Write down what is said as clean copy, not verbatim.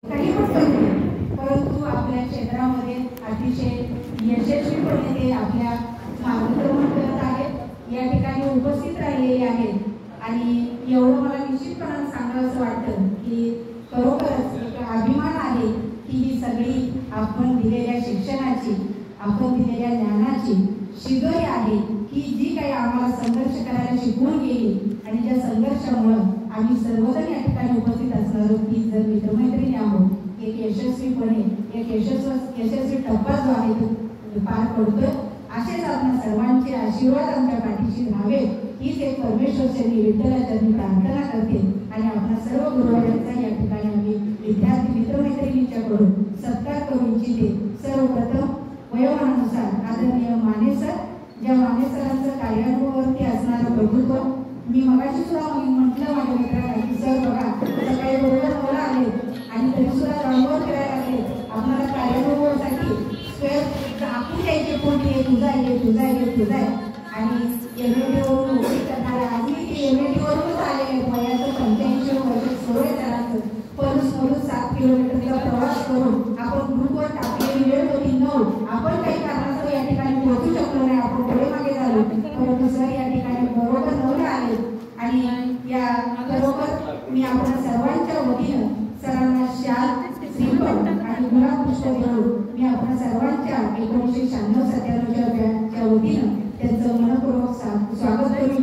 काही पण करते, परंतु आपल्या क्षेत्रामध्ये अतिशय यशस्वीपणे ते आपल्या मार्गक्रमण करत आहेत, या ठिकाणी उपस्थित राहिलेले आहेत। आणि एवढं मला निश्चितपणे सांगावंसं वाटतं की खरोखरच एक अभिमान आहे की ही सगळी आपण दिलेल्या शिक्षणाची, आपण दिलेल्या ज्ञानाची शिदोरी आहे की जी काही आम्हाला संघर्ष करायला शिकवून गेली आणि ज्या संघर्षामुळे आम्ही सर्वजण या ठिकाणी उपस्थित असणार की जर मित्रमैत्रिणी आहोत एक यशस्वीपणे एक यशस्वी टप्पा जो आहे तो पार पडतोय। असेच आपल्या सर्वांचे आशीर्वाद आमच्या पाठीशी राहावे हीच एक परमेश्वर श्री विठ्ठलाचरणी प्रार्थना करते। आणि आपल्या सर्व गुरुवारांचा या ठिकाणी आम्ही विद्यार्थी मित्रमैत्रिणींच्याकडून सत्कार करू इच्छिते। सर्वप्रथम वयोमानानुसार आदरणीय माने सर, ज्या माने सरांचं कार्यानुभवावरती असणारं प्रभुत्व मी मगाशी सुद्धा म्हटलं माझ्या मित्रांना की सर बघा सकाळी बरोबर मला आले आणि तरी सुद्धा रांगोळ करायला लागले, आम्हाला कार्यानुभवासाठी स्क्वेअर आपण द्यायचे कोणती तुझा आहे आणि एमएडीवरून नोकरी करणारे आम्ही एमएडीवरूनच आलेले वयाचं 85 वर्ष सोय करायचं पलूसमधून 7 किलोमीटरचा प्रवास करून आपण ग्रुपवर टाकलेली वेळ होती 9, आपण काही कारणास्तव या ठिकाणी पोहोचू शकलो नाही, आपण पुढे मागे झालो, परंतु सर या ठिकाणी बरोबर 9 आले। आणि या बरोबर मी आपल्या सर्वांच्या वतीनं सरांना शाल श्रीफळ आणि गुलाब पुष्प देऊन मी आपल्या सर्वांच्या 1996-97च्या वतीनं त्यांचं मनपूर्वक स्वागत करू